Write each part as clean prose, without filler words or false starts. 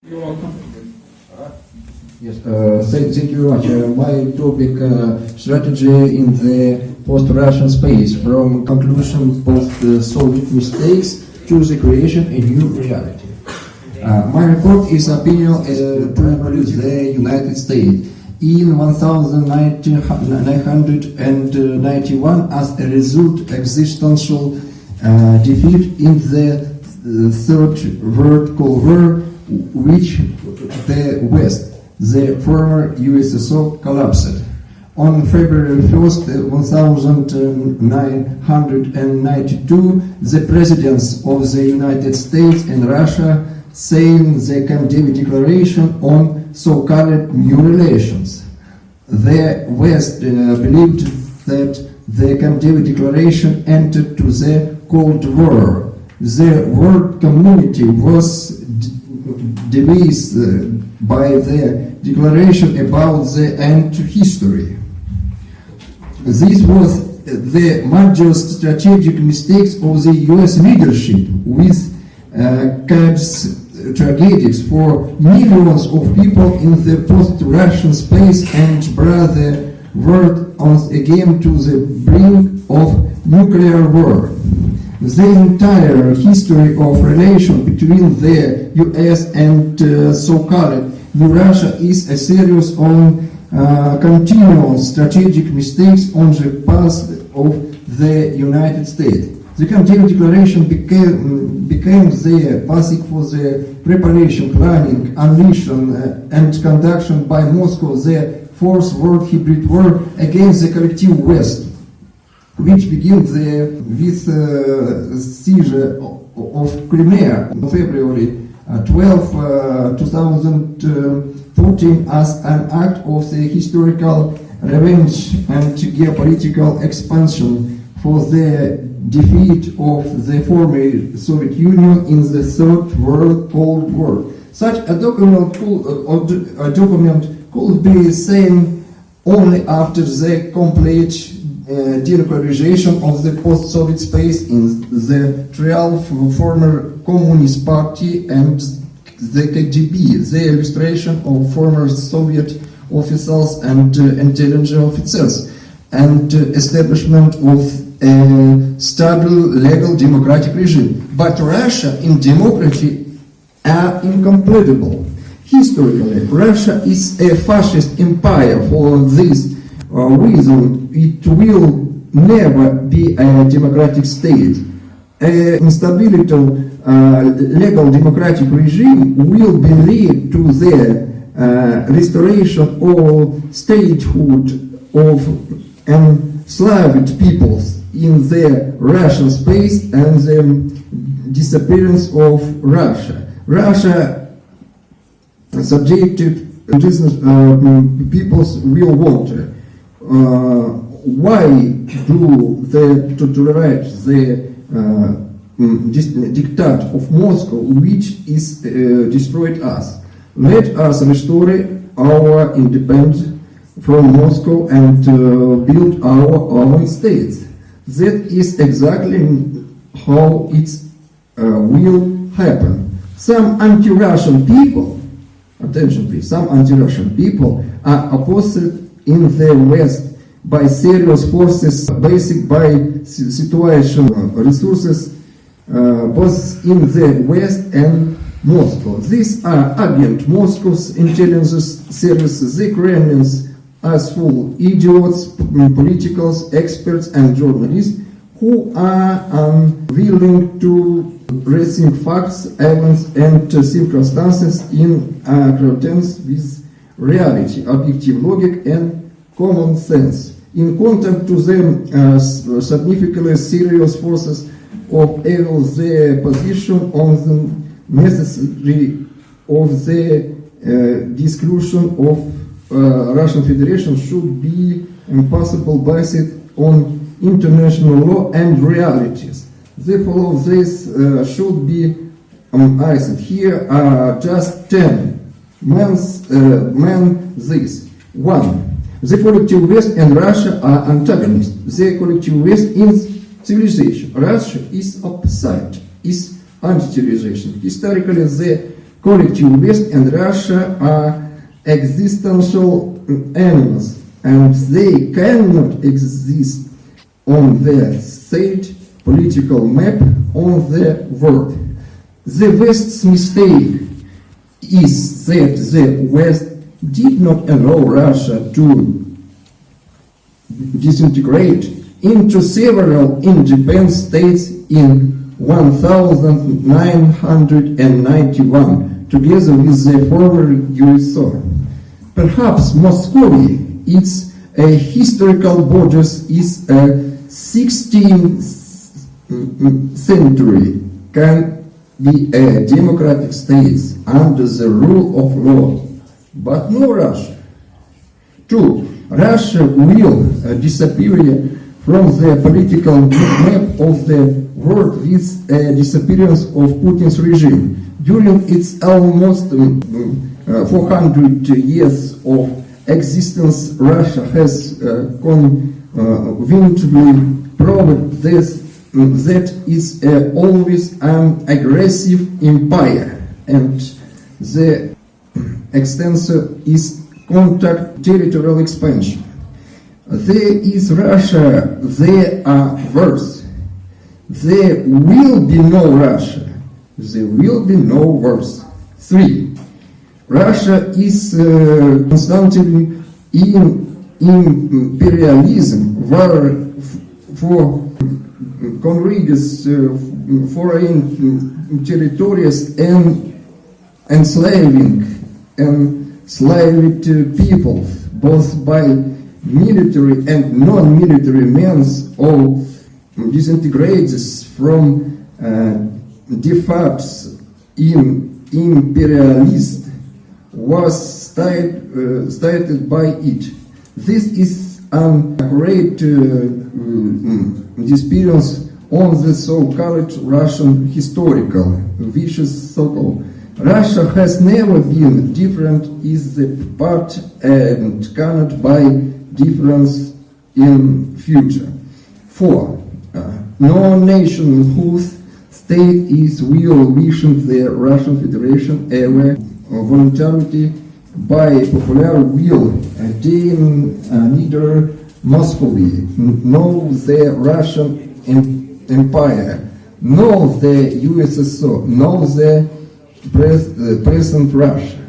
You're welcome. Yes, thank you very much. My topic, strategy in the post-Russian space, from conclusion post-Soviet mistakes to the creation a new reality. My report is opinion to the United States. In 1991, as a result, existential defeat in the Third World War, which the West, the former USSR, collapsed. On February 1st, 1992, the presidents of the United States and Russia signed the Camp David Declaration on so-called new relations. The West believed that the Camp David Declaration entered to the Cold War. The world community was devised by the declaration about the end to history. This was the major strategic mistakes of the US leadership, with caused tragedies for millions of people in the post-Russian space and brought the world once again to the brink of nuclear war. The entire history of relation between the US and so-called New Russia is a series of continuous strategic mistakes on the path of the United States. The Camp David Declaration became the basis for the preparation, planning, unleashing, and conduction by Moscow the Fourth World Hybrid War against the collective West, which began with seizure of Crimea on February 12, 2014 as an act of the historical revenge and geopolitical expansion for the defeat of the former Soviet Union in the Third World Cold War. Such a document could be seen only after the complete denuclearization of the post-Soviet space in the triumph of former Communist Party and the KGB, the illustration of former Soviet officials and intelligence officers, and establishment of a stable, legal, democratic regime. But Russia in democracy are incompatible. Historically, Russia is a fascist empire. For this reason, it will never be a democratic state. An instability legal democratic regime will be lead to the restoration of statehood of enslaved peoples in the Russian space and the disappearance of Russia. Russia subjected peoples will want. Why do they tolerate the diktat of Moscow, which is destroyed us? Let us restore our independence from Moscow and build our own states. That is exactly how it will happen. Some anti-Russian people, attention please, some anti-Russian people are opposed in the West by serious forces, basic by situation resources, both in the West and Moscow. These are agents, Moscow's intelligence services, the Kremlin's as full idiots, politicals, experts, and journalists who are unwilling to receive facts, evidence, and circumstances in accordance with reality, objective logic, and common sense. In contrast to the significantly serious forces of evil, the position on the necessity of the disclusion of Russian Federation should be impossible based on international law and realities. Therefore, this should be iced. Here are just 10 this. 1. The collective West and Russia are antagonists. The collective West is civilization. Russia is opposite, is anti-civilization. Historically, the collective West and Russia are existential enemies, and they cannot exist on the state political map of the world. The West's mistake is that the West did not allow Russia to disintegrate into several independent states in 1991, together with the former USSR. Perhaps Moscow, its historical borders, is a 16th century, can be a democratic state under the rule of law, but no Russia. 2. Russia will disappear from the political map of the world with the disappearance of Putin's regime. During its almost 400 years of existence, Russia has convincingly proved that it's always an aggressive empire, and the extensor is contact territorial expansion. There is Russia, there are worse. There will be no Russia, there will be no worse. 3. Russia is constantly in imperialism, where for conquests foreign territories and enslaved people, both by military and non-military means, or disintegrates from de facto imperialist was stated by it. This is a great experience on the so-called Russian historical vicious circle. Russia has never been different, is the part and cannot be difference in future. 4. No nation whose state is will wishing the Russian Federation ever voluntarily by popular will attain neither Moscow, nor the Russian Empire, nor the USSR, nor the present Russia.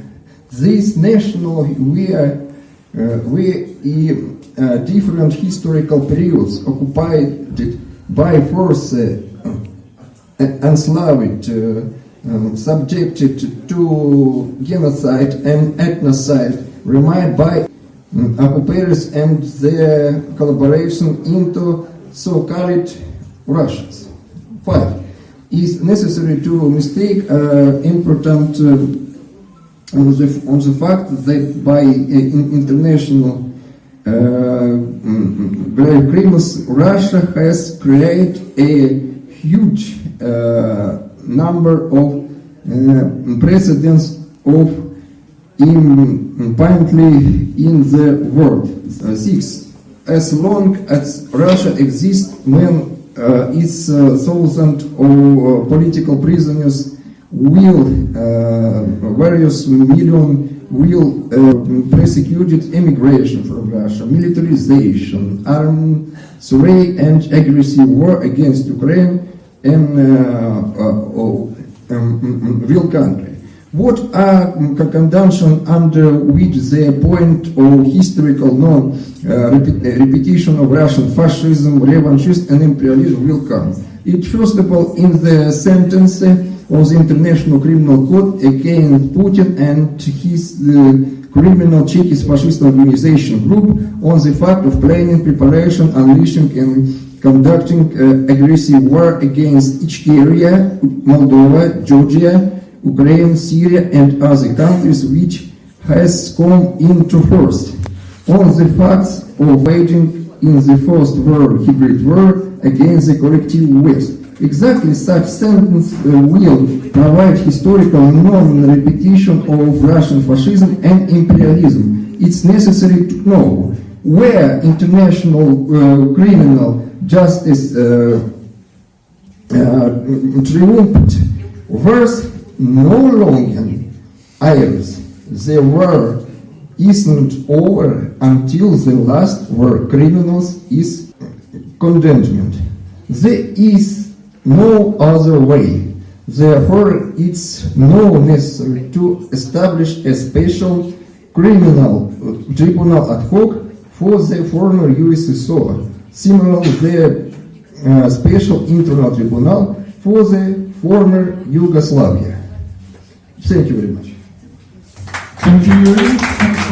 This national we different historical periods occupied by force, enslaved, subjected to genocide and ethnocide, remained by occupiers and their collaboration into so-called Russians. 5. Is necessary to mistake important on the fact that by international crimes, Russia has created a huge number of precedents of impunity in the world. 6. As long as Russia exists, when its thousands of political prisoners will, various million will persecuted immigration from Russia, militarization, armed survey and aggressive war against Ukraine and real country. What are conditions under which the point of historical repetition of Russian fascism, revanchism and imperialism will come? It first of all in the sentence of the International Criminal Code against Putin and his criminal Chechen fascist organization group on the fact of planning, preparation, unleashing and conducting aggressive war against Ichkeria, Moldova, Georgia, Ukraine, Syria and other countries which has come into force. On the facts of waging in the first war, hybrid war against the collective West. Exactly such sentence will provide historical non-repetition of Russian fascism and imperialism. It's necessary to know where international criminal justice triumphed, verse no longer Aires. The war isn't over until the last war criminals is condemned. There is no other way. Therefore, it's not necessary to establish a special criminal tribunal ad hoc for the former USSR. Similarly, the special internal tribunal for the former Yugoslavia. Thank you very much. Thank you, Yurii.